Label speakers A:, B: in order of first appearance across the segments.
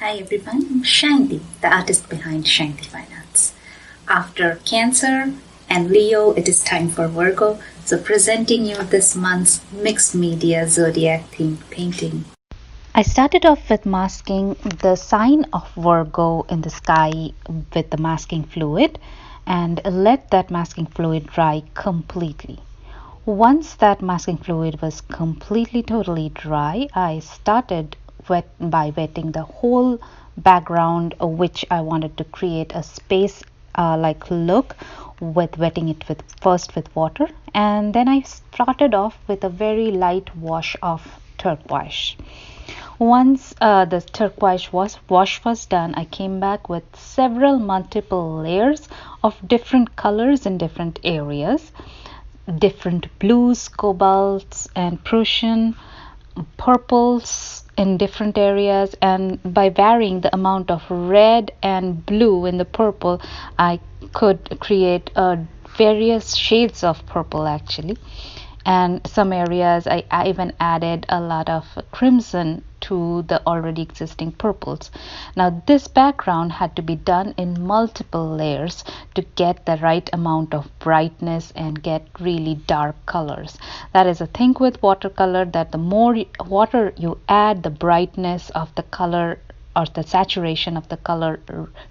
A: Hi everyone, I'm Shanti, the artist behind Shanti Fine Arts. After Cancer and Leo, it is time for Virgo, so presenting you this month's mixed media Zodiac themed painting. I started off with masking the sign of Virgo in the sky with the masking fluid and let that masking fluid dry completely. Once that masking fluid was completely totally dry, I started by wetting the whole background, which I wanted to create a space like look with wetting it first with water, and then I started off with a very light wash of turquoise. Once the turquoise wash was done, I came back with several multiple layers of different colors in different areas, different blues, cobalts, and Prussian purples in different areas, and by varying the amount of red and blue in the purple, I could create various shades of purple actually. And some areas I even added a lot of crimson to the already existing purples. Now this background had to be done in multiple layers to get the right amount of brightness and get really dark colors. That is a thing with watercolor, that the more water you add, the brightness of the color or the saturation of the color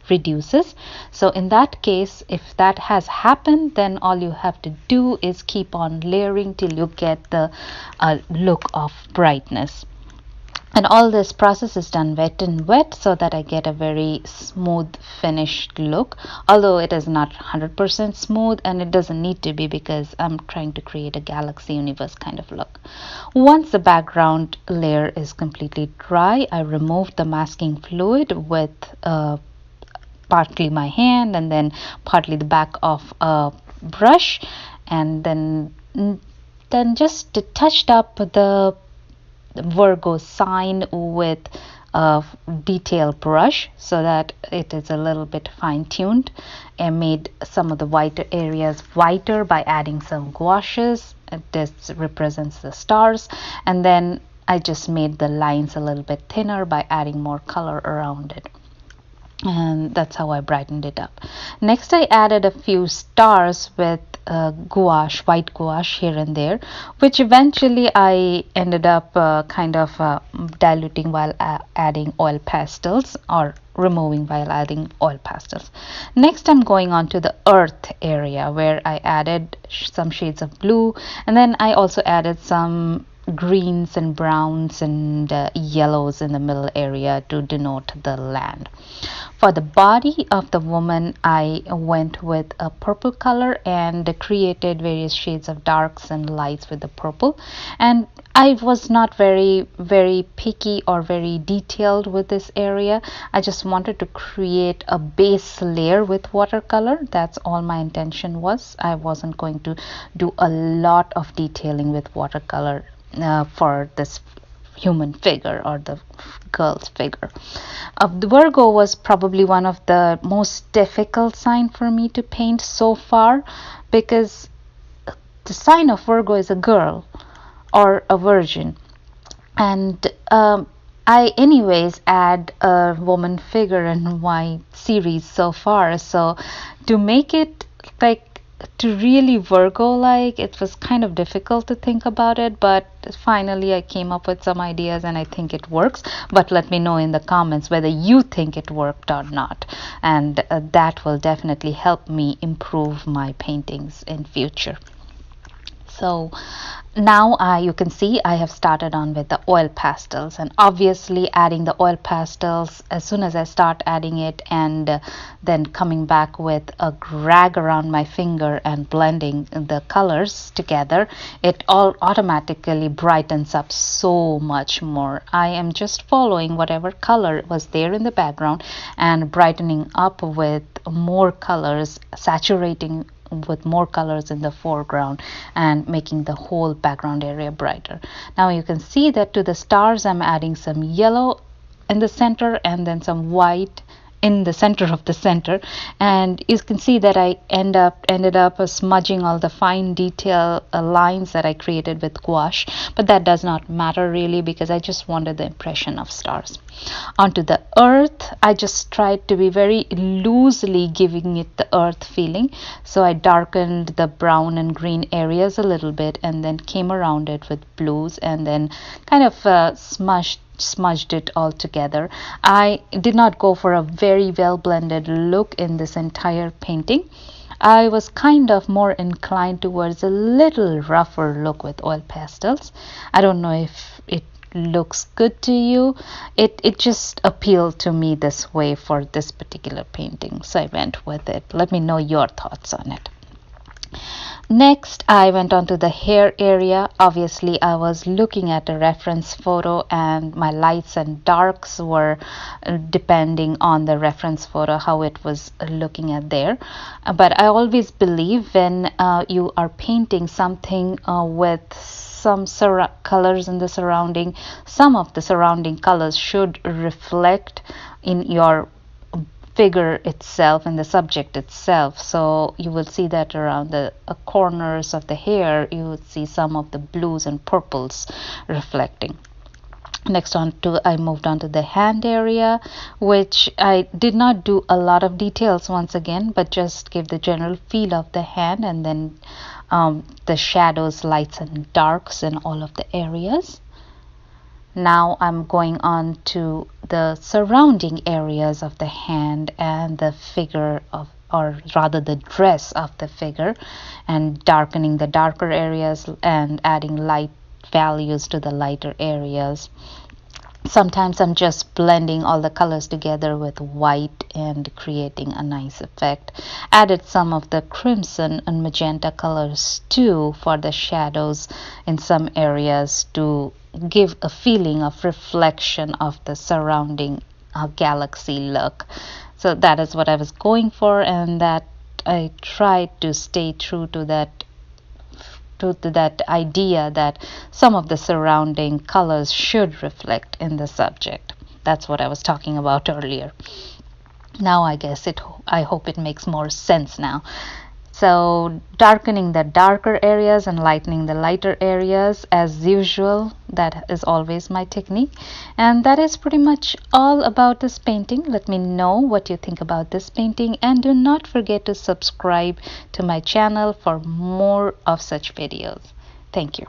A: reduces. So in that case, if that has happened, then all you have to do is keep on layering till you get the look of brightness. And all this process is done wet and wet so that I get a very smooth finished look, although it is not 100% smooth, and it doesn't need to be because I'm trying to create a galaxy universe kind of look. Once the background layer is completely dry, I remove the masking fluid with partly my hand and then partly the back of a brush, and then just touched up the Virgo sign with a detail brush so that it is a little bit fine-tuned, and made some of the whiter areas whiter by adding some gouaches. This represents the stars, and then I just made the lines a little bit thinner by adding more color around it, and that's how I brightened it up. Next, I added a few stars with gouache, white gouache here and there, which eventually I ended up diluting while adding oil pastels, or removing while adding oil pastels. Next, I'm going on to the earth area where I added some shades of blue, and then I also added some greens and browns and yellows in the middle area to denote the land. For the body of the woman, I went with a purple color and created various shades of darks and lights with the purple. And I was not very picky or very detailed with this area. I just wanted to create a base layer with watercolor. That's all my intention was. I wasn't going to do a lot of detailing with watercolor for this human figure or the girl's figure. The Virgo was probably one of the most difficult sign for me to paint so far, because the sign of Virgo is a girl or a virgin, and I anyways add a woman figure in my series so far, so to make it like to really Virgo like, it was kind of difficult to think about it, but finally I came up with some ideas and I think it works. But let me know in the comments whether you think it worked or not, and that will definitely help me improve my paintings in future. So now you can see I have started on with the oil pastels, and obviously adding the oil pastels as soon as I start adding it, and then coming back with a rag around my finger and blending the colors together, it all automatically brightens up so much more. I am just following whatever color was there in the background and brightening up with more colors, saturating with more colors in the foreground and making the whole background area brighter. Now you can see that to the stars I'm adding some yellow in the center and then some white in the center of the center, and you can see that I ended up smudging all the fine detail lines that I created with gouache, but that does not matter really because I just wanted the impression of stars.
B: Onto the earth, I just tried to be very loosely giving it the earth feeling. So I darkened the brown and green areas a little bit and then came around it with blues and then kind of smudged it all together. I did not go for a very well blended look in this entire painting. I was kind of more inclined towards a little rougher look with oil pastels. I don't know if it looks good to you. It just appealed to me this way for this particular painting, so I went with it. Let me know your thoughts on it. Next, I went on to the hair area. Obviously, I was looking at a reference photo and my lights and darks were depending on the reference photo, how it was looking at there. But I always believe when you are painting something with some colors in the surrounding, some of the surrounding colors should reflect in your figure itself and the subject itself. So you will see that around the corners of the hair you would see some of the blues and purples reflecting. Next I moved on to the hand area, which I did not do a lot of details once again, but just give the general feel of the hand and then the shadows, lights and darks in all of the areas. Now I'm going on to the surrounding areas of the hand and the figure of, or rather the dress of the figure, and darkening the darker areas and adding light values to the lighter areas. Sometimes I'm just blending all the colors together with white and creating a nice effect. Added some of the crimson and magenta colors too for the shadows in some areas to give a feeling of reflection of the surrounding galaxy look. So that is what I was going for, and that I tried to stay true to that idea that some of the surrounding colors should reflect in the subject. That's what I was talking about earlier. Now I hope it makes more sense now. So darkening the darker areas and lightening the lighter areas as usual. That is always my technique. And that is pretty much all about this painting. Let me know what you think about this painting, and do not forget to subscribe to my channel for more of such videos. Thank you.